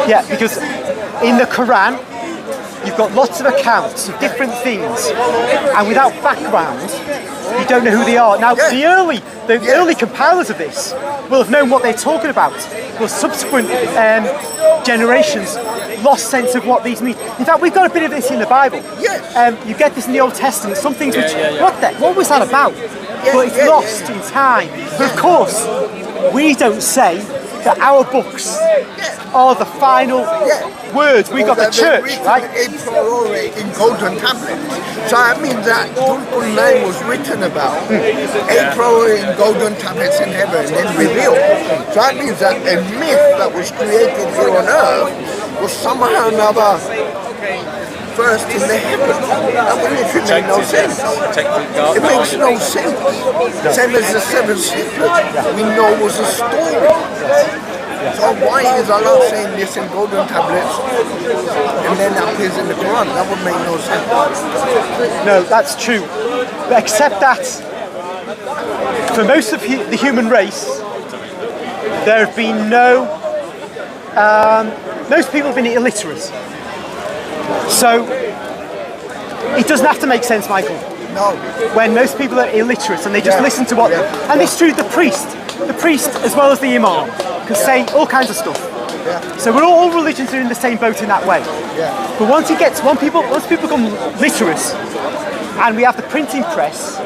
Yeah, because in the Quran, you've got lots of accounts of different things, and without background, you don't know who they are. Now, the early compilers of this will have known what they're talking about. But subsequent generations lost sense of what these mean. In fact, we've got a bit of this in the Bible. You get this in the Old Testament. Some things which, what was that about? But it's lost in time. But of course, we don't say that our books are the final words. We got the church, right? In golden tablets. So that means that Tulkun name was written about in golden tablets in heaven and then revealed. So that means that a myth that was created here on earth was somehow or another first in the heavens. That would literally make no sense. It makes no sense. Same as the seven secrets we know was a story. So why is Allah saying this in golden tablets and then that appears in the Quran? That would make no sense. No, that's true. But except that for most of the human race, there have been most people have been illiterate. So it doesn't have to make sense, Michael. No. When most people are illiterate and they just listen to what, and it's true, the priest as well as the imam can say all kinds of stuff. So we're all religions are in the same boat in that way. But once people become literate, and we have the printing press,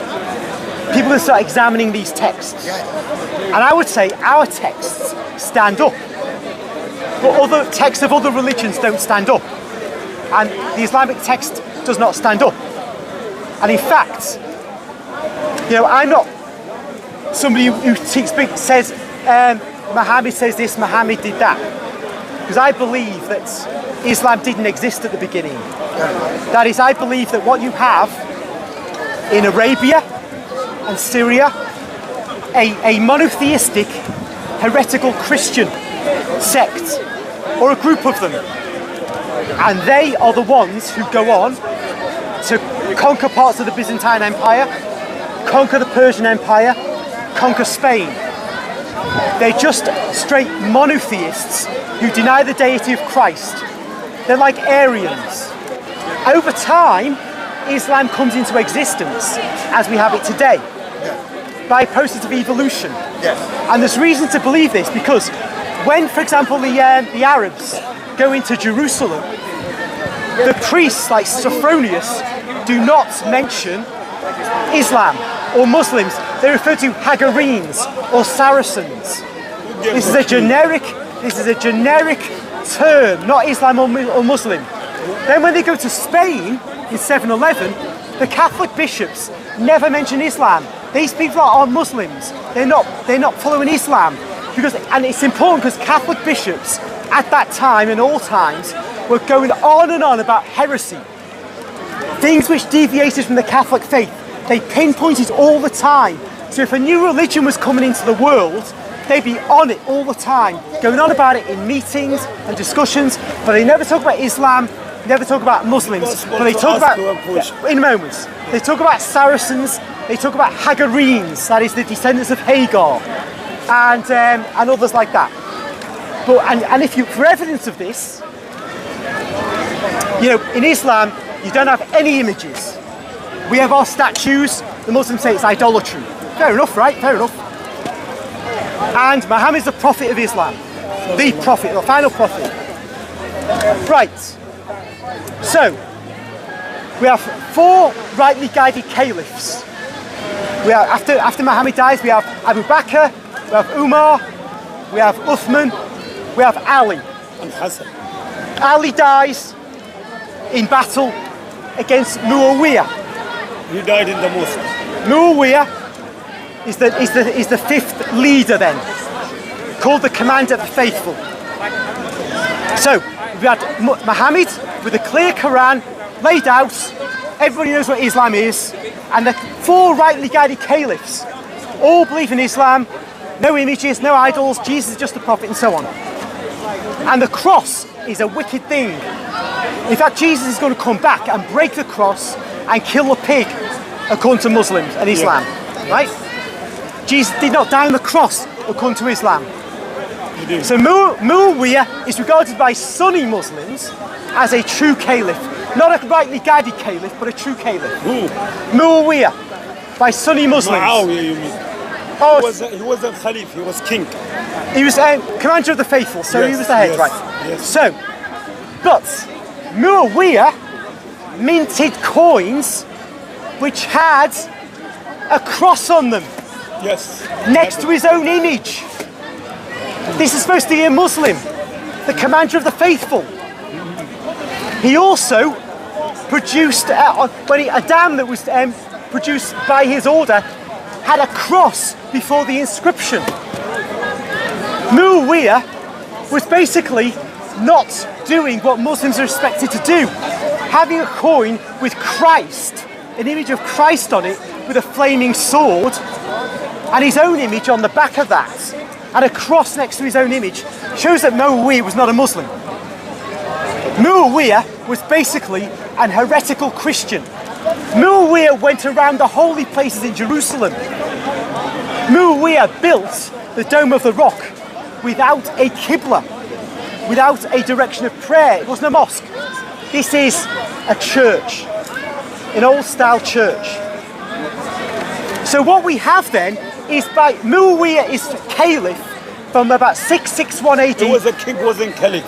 people will start examining these texts. And I would say our texts stand up, but other texts of other religions don't stand up. And the Islamic text does not stand up. And in fact, I'm not somebody who says Muhammad says this, Muhammad did that. Because I believe that Islam didn't exist at the beginning. That is, I believe that what you have in Arabia and Syria, a monotheistic, heretical Christian sect, or a group of them. And they are the ones who go on to conquer parts of the Byzantine Empire, conquer the Persian Empire, conquer Spain. They're just straight monotheists who deny the deity of Christ. They're like Aryans. Over time, Islam comes into existence as we have it today by a process of evolution. And there's reason to believe this because when, for example, the Arabs go into Jerusalem, the priests like Sophronius do not mention Islam or Muslims. They refer to Hagarenes or Saracens. This is a generic term, not Islam or Muslim. Then when they go to Spain in 711, the Catholic bishops never mention Islam. These people are Muslims. They're not following Islam. And it's important because Catholic bishops at that time and all times were going on and on about heresy. Things which deviated from the Catholic faith. They pinpointed all the time. So if a new religion was coming into the world, they'd be on it all the time, going on about it in meetings and discussions, but they never talk about Islam, never talk about Muslims, but they talk about, in moments, they talk about Saracens, they talk about Hagarenes, that is the descendants of Hagar, and others like that. But and if you, for evidence of this, in Islam, you don't have any images. We have our statues. The Muslims say it's idolatry. Fair enough, right? Fair enough. And Muhammad's the prophet of Islam. The prophet, the final prophet. Right. So, we have 4 rightly guided caliphs. We have, after Muhammad dies, we have Abu Bakr, we have Umar, we have Uthman, we have Ali. And Hassan. Ali dies in battle against Muawiyah. He died in the mosque. Muawiyah is the 5th leader then, called the Commander of the Faithful. So, we had Muhammad with a clear Quran laid out, everybody knows what Islam is, and the 4 rightly guided caliphs all believe in Islam, no images, no idols, Jesus is just the prophet and so on. And the cross is a wicked thing. In fact, Jesus is going to come back and break the cross and kill the pig, according to Muslims and Islam, right? Jesus did not die on the cross, according to Islam. So Muawiyah is regarded by Sunni Muslims as a true caliph. Not a rightly guided caliph, but a true caliph. Who? Muawiyah, by Sunni Muslims. Muawiyah, you mean? Oh, He was a Khalif, he was king. he was commander of the faithful, so he Yes, was the head, yes, right? yes. So, but Muawiyah minted coins which had a cross on them Yes. next to his own image. This is supposed to be a Muslim, the commander of the faithful. He also produced, a dam that was produced by his order had a cross before the inscription. Muawiyah was basically not doing what Muslims are expected to do. Having a coin with Christ, an image of Christ on it with a flaming sword, and his own image on the back of that, and a cross next to his own image, shows that Muawiyah was not a Muslim. Muawiyah was basically an heretical Christian. Muawiyah went around the holy places in Jerusalem. Muawiyah built the Dome of the Rock without a Qibla, without a direction of prayer. It wasn't a mosque. This is a church, an old style church. So what we have then is by Muawiyah is caliph from about 661 AD. He was a king, wasn't Caliph.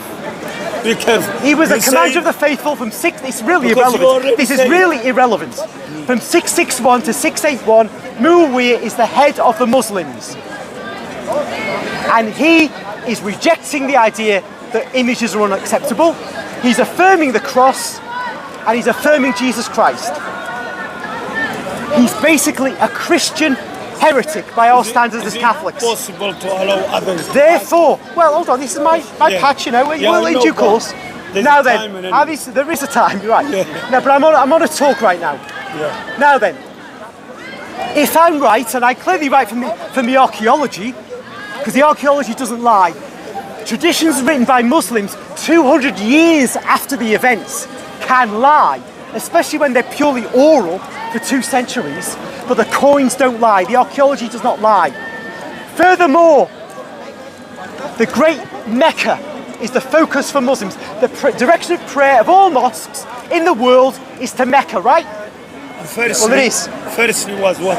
Be careful. He was a You commander say- of the faithful from it's really Because you irrelevant. already This is said- really irrelevant. From 661 to 681, Muawiyah is the head of the Muslims. And he is rejecting the idea that images are unacceptable. He's affirming the cross and he's affirming Jesus Christ. He's basically a Christian heretic by our standards as Is it Catholics. possible to allow others? Therefore, well, hold on, this is my Yeah. patch, you know, Yeah, well, I in know, due but course. there's Now a then, time and an- obviously, there is a time, you're right. Yeah. No, but I'm on a talk right now. Yeah. Now then, if I'm right, and I'm clearly right from the archaeology, because the archaeology doesn't lie, traditions written by Muslims 200 years after the events can lie, especially when they're purely oral for 2 centuries, but the coins don't lie, the archaeology does not lie. Furthermore, the great Mecca is the focus for Muslims. The direction of prayer of all mosques in the world is to Mecca, right? Firstly, Well, it is. Firstly was what?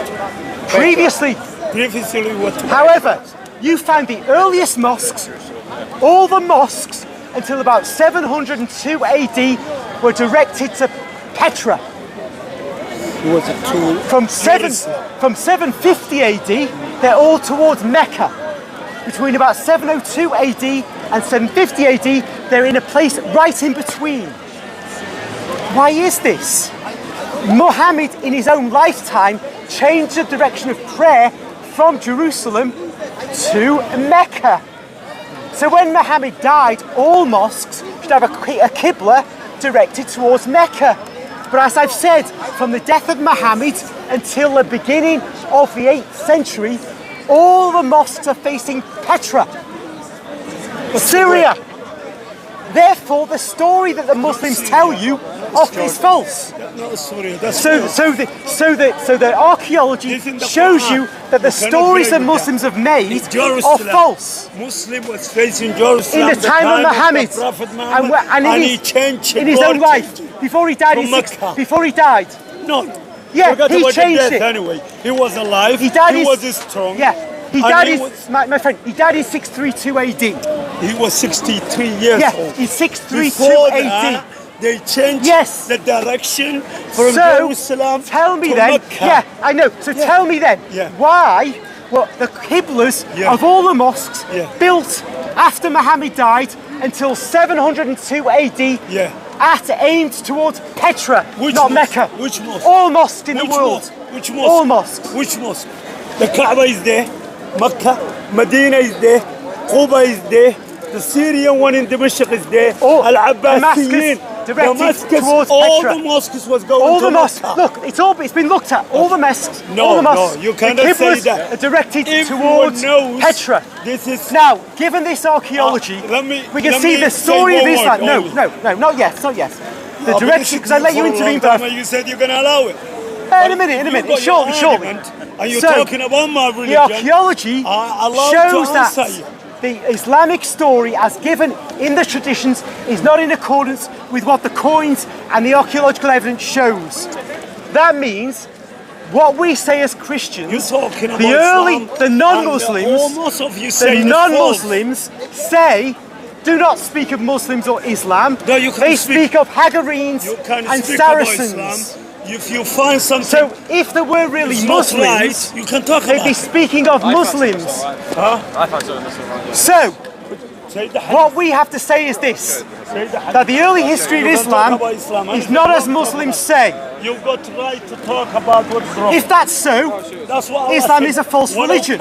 Previously, Previously what? however, you find the earliest mosques, all the mosques until about 702 AD were directed to Petra. Was it too? From 750 AD, they're all towards Mecca. Between about 702 AD and 750 AD, they're in a place right in between. Why is this? Muhammad, in his own lifetime, changed the direction of prayer from Jerusalem to Mecca. So when Muhammad died, all mosques should have a Qibla directed towards Mecca. But as I've said, from the death of Muhammad until the beginning of the 8th century, all the mosques are facing Petra, Syria. Therefore, the story that the Muslims tell you is false. No, sorry. That's So the archaeology This is the shows Quran. you that the You cannot stories that believe that. Muslims have made are Jerusalem. false. Muslim was facing Jerusalem In the time of Muhammad, the Prophet Muhammad, and he changed in his God own life, changed it. before he died, From Mecca. before he died, No. Yeah, Forget he about the changed death it. Anyway, he was alive. he died. He was strong. Yeah, he and died. he In, was, my friend, he died in 632 AD. he was 63 years Yeah, old. in 632 Before AD. that, they changed Yes. the direction from So Jerusalem tell me to then. Mecca. Yeah, I know. So tell me then. Yeah. Why? Well, the Qiblas Yeah. of all the mosques Yeah. built after Muhammad died until 702 AD. Yeah. Aimed towards Petra, Which not mosque? Mecca. Which mosque? All mosques in Which the world. mosque? Which mosque? All mosques. Which mosque? The Kaaba is there, Mecca, Medina is there, Quba is there, the Syrian one in Damascus is there, All- Al-Abbasiyin, Damascus directed towards all Petra. the mosques was going All to the mosques. Mecca. Look, it's been looked at. All the mosques. No, all the mosques. no, you the cannot say Qiblas that. are directed Everyone towards knows Petra. this is- Now, given this archaeology, let me- we can let see me the say story of one Islam. word No, only. no, not yet, not yet. The But direction, because I let you for a intervene, long time but and you said you're going to allow it. in a minute, You got shortly. your argument, and you're So, talking about my religion. The archaeology I allow shows to that answer you. the Islamic story as given in the traditions is not in accordance with what the coins and the archaeological evidence shows. That means what we say as Christians, the non-Muslims say, do not speak of Muslims or Islam. No, they speak of Hagarenes and Saracens. If you find something, so if there were really Muslims, right, you can talk they'd be speaking of Muslims. So what we have to say is this, that the early history of Islam is not as Muslims say. You've got right to talk about what's wrong. If that's so, Islam is a false religion.